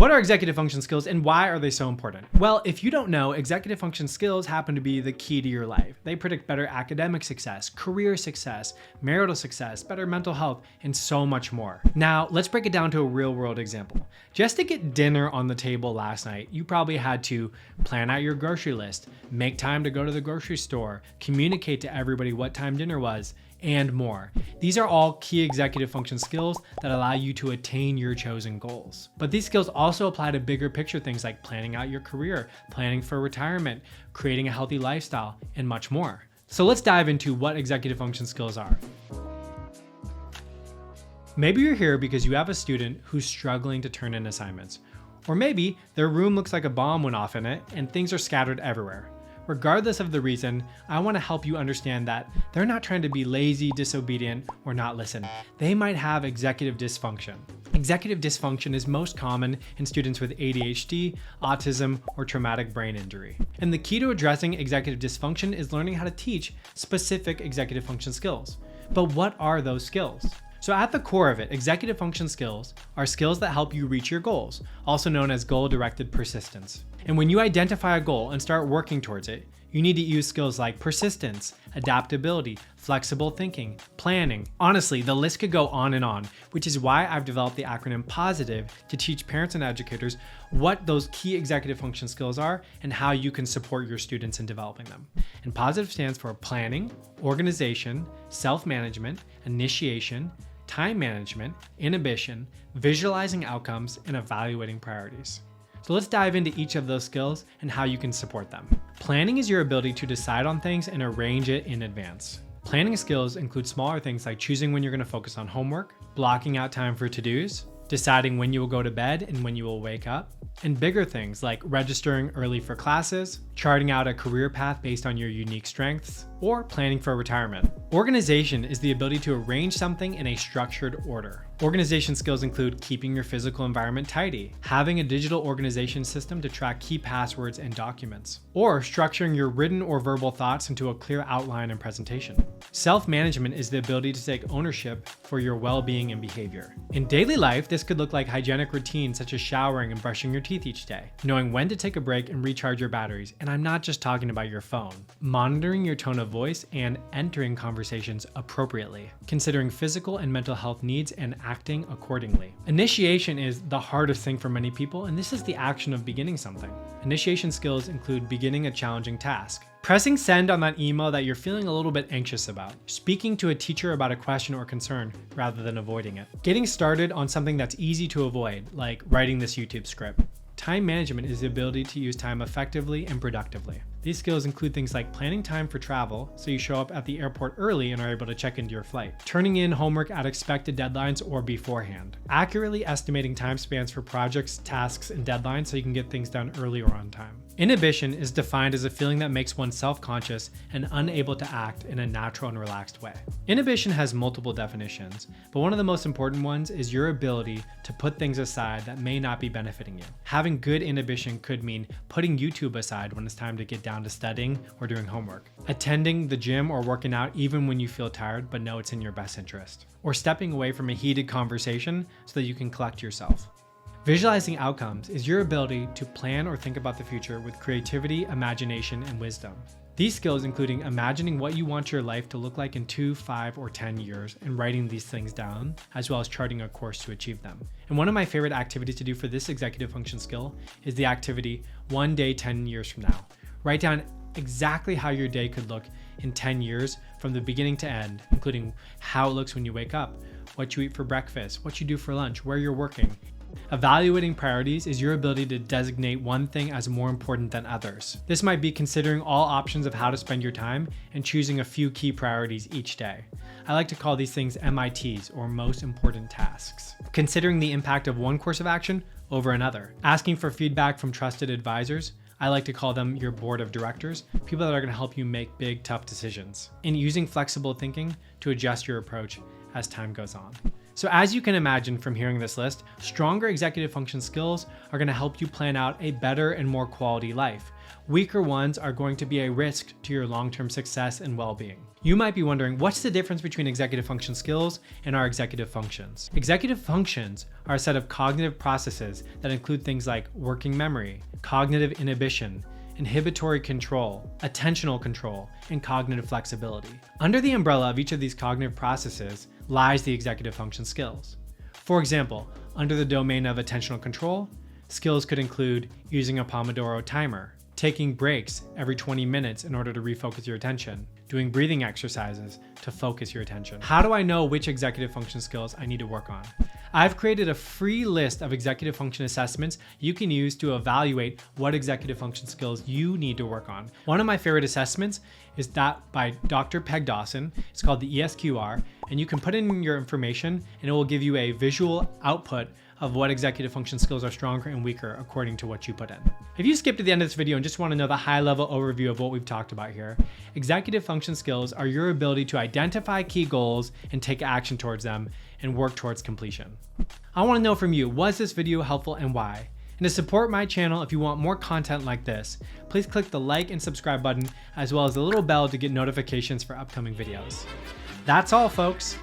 What are executive function skills and why are they so important? Well, if you don't know, executive function skills happen to be the key to your life. They predict better academic success, career success, marital success, better mental health, and so much more. Now, let's break it down to a real world example. Just to get dinner on the table last night, you probably had to plan out your grocery list, make time to go to the grocery store, communicate to everybody what time dinner was, and more. These are all key executive function skills that allow you to attain your chosen goals. But these skills also apply to bigger picture things like planning out your career, planning for retirement, creating a healthy lifestyle, and much more. So let's dive into what executive function skills are. Maybe you're here because you have a student who's struggling to turn in assignments. Or maybe their room looks like a bomb went off in it and things are scattered everywhere. Regardless of the reason, I want to help you understand that they're not trying to be lazy, disobedient, or not listen. They might have executive dysfunction. Executive dysfunction is most common in students with ADHD, autism, or traumatic brain injury. And the key to addressing executive dysfunction is learning how to teach specific executive function skills. But what are those skills? So at the core of it, executive function skills are skills that help you reach your goals, also known as goal-directed persistence. And when you identify a goal and start working towards it, you need to use skills like persistence, adaptability, flexible thinking, planning. Honestly, the list could go on and on, which is why I've developed the acronym POSITIVE to teach parents and educators what those key executive function skills are and how you can support your students in developing them. And POSITIVE stands for planning, organization, self-management, initiation, time management, inhibition, visualizing outcomes, and evaluating priorities. So let's dive into each of those skills and how you can support them. Planning is your ability to decide on things and arrange it in advance. Planning skills include smaller things like choosing when you're going to focus on homework, blocking out time for to-dos, deciding when you will go to bed and when you will wake up, and bigger things like registering early for classes, charting out a career path based on your unique strengths, or planning for retirement. Organization is the ability to arrange something in a structured order. Organization skills include keeping your physical environment tidy, having a digital organization system to track key passwords and documents, or structuring your written or verbal thoughts into a clear outline and presentation. Self-management is the ability to take ownership for your well-being and behavior. In daily life, this could look like hygienic routines such as showering and brushing your teeth each day, knowing when to take a break and recharge your batteries, and I'm not just talking about your phone, monitoring your tone of voice and entering conversations appropriately, considering physical and mental health needs and acting accordingly. Initiation is the hardest thing for many people, and this is the action of beginning something. Initiation skills include beginning a challenging task, pressing send on that email that you're feeling a little bit anxious about, speaking to a teacher about a question or concern rather than avoiding it, getting started on something that's easy to avoid, like writing this YouTube script. Time management is the ability to use time effectively and productively. These skills include things like planning time for travel, so you show up at the airport early and are able to check into your flight, turning in homework at expected deadlines or beforehand, accurately estimating time spans for projects, tasks, and deadlines so you can get things done early or on time. Inhibition is defined as a feeling that makes one self-conscious and unable to act in a natural and relaxed way. Inhibition has multiple definitions, but one of the most important ones is your ability to put things aside that may not be benefiting you. Having good inhibition could mean putting YouTube aside when it's time to get down to studying or doing homework, attending the gym or working out even when you feel tired but know it's in your best interest, or stepping away from a heated conversation so that you can collect yourself. Visualizing outcomes is your ability to plan or think about the future with creativity, imagination, and wisdom. These skills including imagining what you want your life to look like in 2, 5, or 10 years and writing these things down, as well as charting a course to achieve them. And one of my favorite activities to do for this executive function skill is the activity 1 day 10 years from now. Write down exactly how your day could look in 10 years from the beginning to end, including how it looks when you wake up, what you eat for breakfast, what you do for lunch, where you're working. Evaluating priorities is your ability to designate one thing as more important than others. This might be considering all options of how to spend your time and choosing a few key priorities each day. I like to call these things MITs, or most important tasks. Considering the impact of one course of action over another. Asking for feedback from trusted advisors. I like to call them your board of directors, people that are going to help you make big, tough decisions. And using flexible thinking to adjust your approach as time goes on. So as you can imagine from hearing this list, stronger executive function skills are going to help you plan out a better and more quality life. Weaker ones are going to be a risk to your long-term success and well-being. You might be wondering, what's the difference between executive function skills and our executive functions? Executive functions are a set of cognitive processes that include things like working memory, cognitive inhibition, inhibitory control, attentional control, and cognitive flexibility. Under the umbrella of each of these cognitive processes lies the executive function skills. For example, under the domain of attentional control, skills could include using a Pomodoro timer, taking breaks every 20 minutes in order to refocus your attention, doing breathing exercises to focus your attention. How do I know which executive function skills I need to work on? I've created a free list of executive function assessments you can use to evaluate what executive function skills you need to work on. One of my favorite assessments is that by Dr. Peg Dawson. It's called the ESQR, and you can put in your information and it will give you a visual output of what executive function skills are stronger and weaker according to what you put in. If you skipped to the end of this video and just want to know the high-level overview of what we've talked about here, executive function skills are your ability to identify key goals and take action towards them and work towards completion. I want to know from you, was this video helpful and why? And to support my channel, if you want more content like this, please click the like and subscribe button, as well as the little bell to get notifications for upcoming videos. That's all, folks.